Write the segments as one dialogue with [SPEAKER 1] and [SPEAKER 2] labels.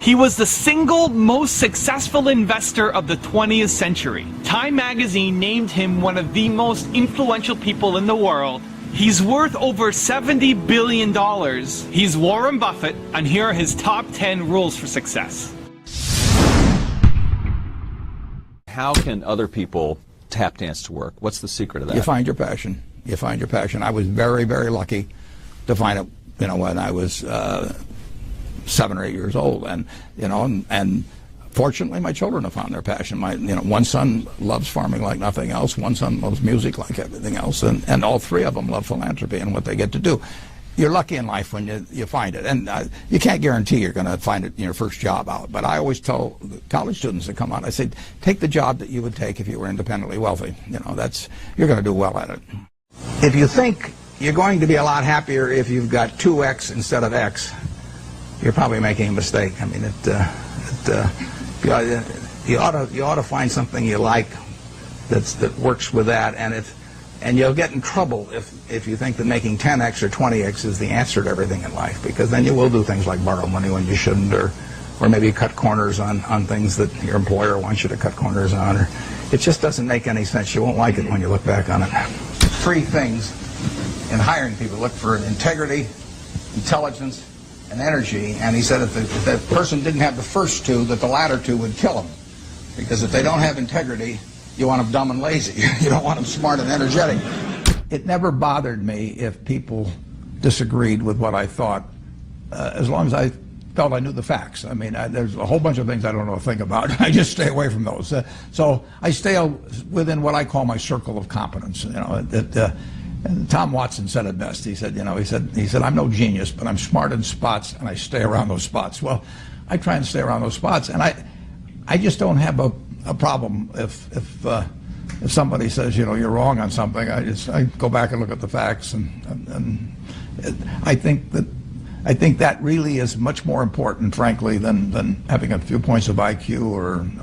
[SPEAKER 1] He was the single most successful investor of the 20th century. Time magazine named him one of the most influential people in the world. He's worth over $70 billion. He's Warren Buffett, and here are his top 10 rules for success.
[SPEAKER 2] How can other people tap dance to work? What's the secret of that?
[SPEAKER 3] You find your passion. You find your passion. I was very, very lucky to find it, you know, when I was 7 or 8 years old, and you know, and fortunately, my children have found their passion. One son loves farming like nothing else. One son loves music like everything else, and all three of them love philanthropy and what they get to do. You're lucky in life when you find it, and you can't guarantee you're going to find it in your first job out. But I always tell the college students that come out, I say, take the job that you would take if you were independently wealthy. You know, you're going to do well at it. If you think you're going to be a lot happier if you've got 2X instead of X, you're probably making a mistake. I mean, you ought to find something you like that works with that, and you'll get in trouble if you think that making 10X or 20X is the answer to everything in life, because then you will do things like borrow money when you shouldn't, or maybe cut corners on things that your employer wants you to cut corners on. Or it just doesn't make any sense. You won't like it when you look back on it. 3 things in hiring people: look for integrity, intelligence, and energy. And he said if the person didn't have the first 2, that the latter 2 would kill them, because if they don't have integrity, you want them dumb and lazy. You don't want them smart and energetic. It never bothered me if people disagreed with what I thought, as long as I felt I knew the facts. I mean, there's a whole bunch of things I don't know a thing about. I just stay away from those. So I stay within what I call my circle of competence. You know, and Tom Watson said it best. He said, you know, he said, I'm no genius, but I'm smart in spots, and I stay around those spots. Well, I try and stay around those spots, and I just don't have a problem if somebody says, you know, you're wrong on something. I go back and look at the facts, and I think that really is much more important, frankly, than having a few points of IQ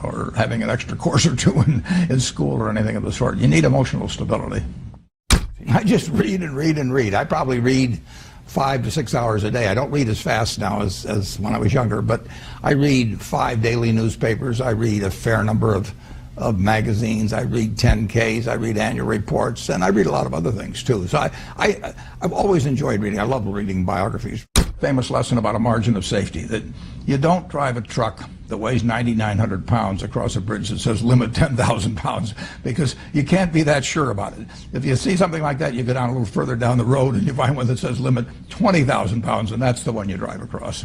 [SPEAKER 3] or having an extra course or 2 in school or anything of the sort. You need emotional stability. I just read and read and read. I probably read 5 to 6 hours a day. I don't read as fast now as when I was younger, but I read 5 daily newspapers. I read a fair number of magazines. I read 10Ks. I read annual reports, and I read a lot of other things too. So I've always enjoyed reading. I love reading biographies. Famous lesson about a margin of safety, that you don't drive a truck that weighs 9,900 pounds across a bridge that says limit 10,000 pounds, because you can't be that sure about it. If you see something like that, you go down a little further down the road and you find one that says limit 20,000 pounds, and that's the one you drive across.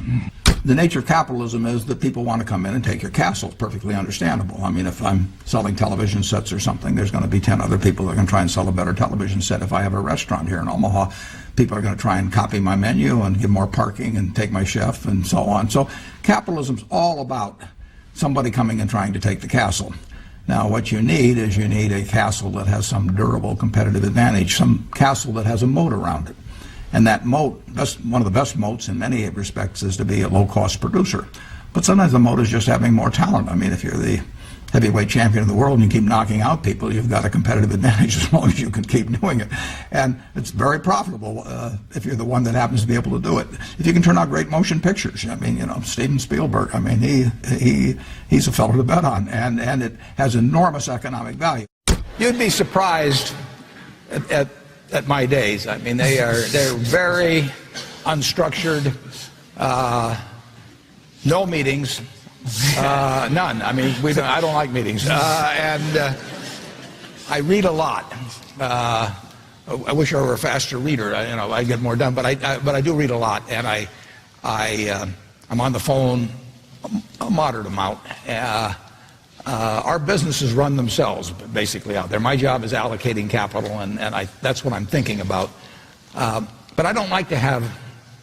[SPEAKER 3] The nature of capitalism is that people want to come in and take your castle. It's perfectly understandable. I mean, if I'm selling television sets or something, there's going to be 10 other people that are going to try and sell a better television set. If I have a restaurant here in Omaha, people are going to try and copy my menu and give more parking and take my chef and so on. So capitalism's all about somebody coming and trying to take the castle. Now, what you need is a castle that has some durable competitive advantage, some castle that has a moat around it. And that moat, one of the best moats in many respects, is to be a low-cost producer. But sometimes the moat is just having more talent. I mean, if you're the heavyweight champion of the world and you keep knocking out people, you've got a competitive advantage as long as you can keep doing it. And it's very profitable if you're the one that happens to be able to do it. If you can turn out great motion pictures, I mean, you know, Steven Spielberg, I mean, he's a fellow to bet on, and it has enormous economic value. You'd be surprised at my days. I mean, they're very unstructured, no meetings. None. I mean, I don't like meetings, and I read a lot. I wish I were a faster reader. You know, I'd get more done. But I do read a lot, and I'm on the phone a moderate amount. Our businesses run themselves basically out there. My job is allocating capital, and that's what I'm thinking about. But I don't like to have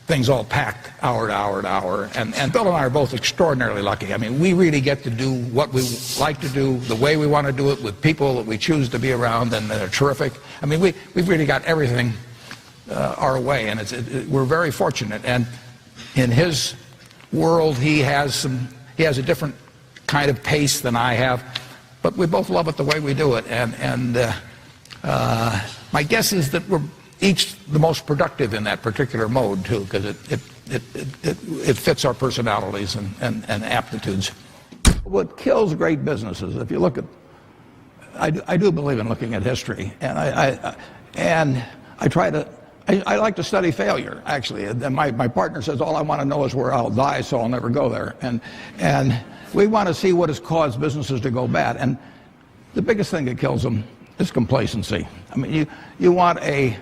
[SPEAKER 3] things all packed hour to hour to hour. And Bill and I are both extraordinarily lucky. I mean, we really get to do what we like to do, the way we want to do it, with people that we choose to be around, and they're terrific. I mean, we've really got everything our way, and we're very fortunate. And in his world, he has a different kind of pace than I have, but we both love it the way we do it. And my guess is that we're each the most productive in that particular mode too, because it fits our personalities and aptitudes. What kills great businesses, if you look at, I do believe in looking at history, and I try to, I like to study failure, actually. And my partner says, all I want to know is where I'll die, so I'll never go there. And we want to see what has caused businesses to go bad. And the biggest thing that kills them is complacency. I mean, you want a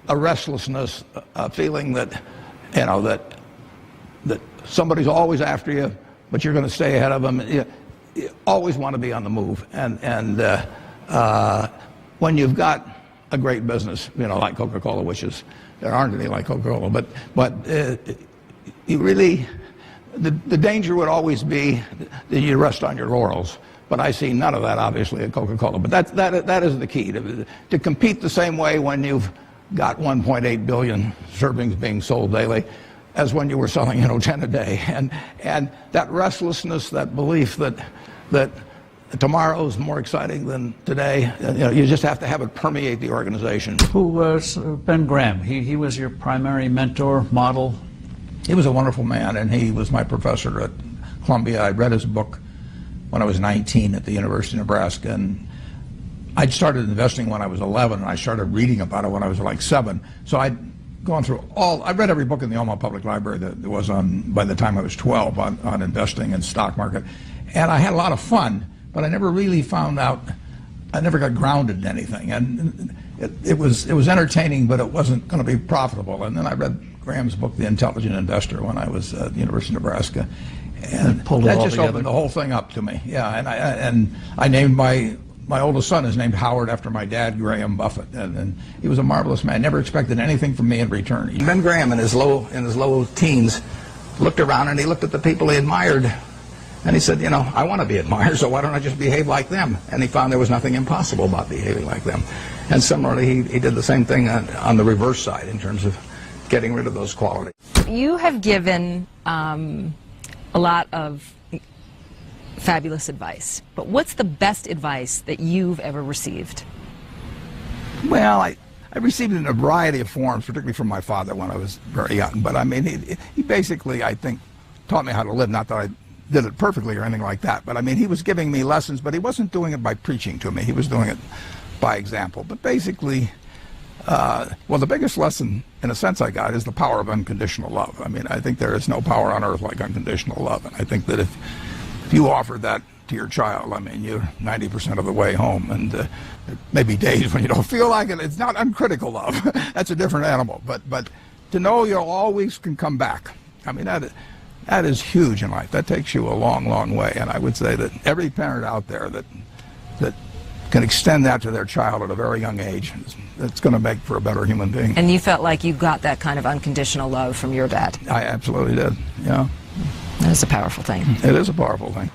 [SPEAKER 3] restlessness, a feeling that, you know, that somebody's always after you, but you're going to stay ahead of them. You always want to be on the move. And when you've got a great business, you know, like Coca-Cola, which is, there aren't any like Coca-Cola, but you really, the danger would always be that you rest on your laurels. But I see none of that, obviously, at Coca-Cola. But that is the key, to compete the same way when you've got 1.8 billion servings being sold daily as when you were selling, you know, 10 a day. And that restlessness, that belief that tomorrow's more exciting than today, you know, you just have to have it permeate the organization.
[SPEAKER 4] Who was Ben Graham? He was your primary mentor, model?
[SPEAKER 3] He was a wonderful man, and he was my professor at Columbia. I read his book when I was 19 at the University of Nebraska, and I'd started investing when I was 11, and I started reading about it when I was like 7. So I'd gone through I read every book in the Omaha Public Library that there was on, by the time I was 12, on investing and stock market. And I had a lot of fun, but I never really found out, I never got grounded in anything. And it was entertaining, but it wasn't going to be profitable. And then I read Graham's book, The Intelligent Investor, when I was at the University of Nebraska. And that just opened the whole thing up to me. Yeah, and I named my oldest son is named Howard after my dad, Graham Buffett, and he was a marvelous man. Never expected anything from me in return. Ben Graham, in his low teens, looked around and he looked at the people he admired, and he said, you know, I want to be admired, so why don't I just behave like them? And he found there was nothing impossible about behaving like them. And similarly, he did the same thing on the reverse side in terms of getting rid of those qualities.
[SPEAKER 5] You have given a lot of fabulous advice, but what's the best advice that you've ever received?
[SPEAKER 3] Well, I received it in a variety of forms, particularly from my father when I was very young. But I mean, he basically, I think, taught me how to live. Not that I did it perfectly or anything like that, but I mean, he was giving me lessons, but he wasn't doing it by preaching to me. He was doing it by example. But basically, well, the biggest lesson, in a sense, I got is the power of unconditional love. I mean, I think there is no power on earth like unconditional love, and I think that if you offered that to your child, I mean, you're 90% of the way home, and there may be days when you don't feel like it. It's not uncritical love. That's a different animal. But to know you always can come back, I mean, that is huge in life. That takes you a long, long way. And I would say that every parent out there that can extend that to their child at a very young age, it's going to make for a better human being.
[SPEAKER 5] And you felt like you got that kind of unconditional love from your dad?
[SPEAKER 3] I absolutely did, yeah.
[SPEAKER 5] That is a powerful thing.
[SPEAKER 3] It is a powerful thing.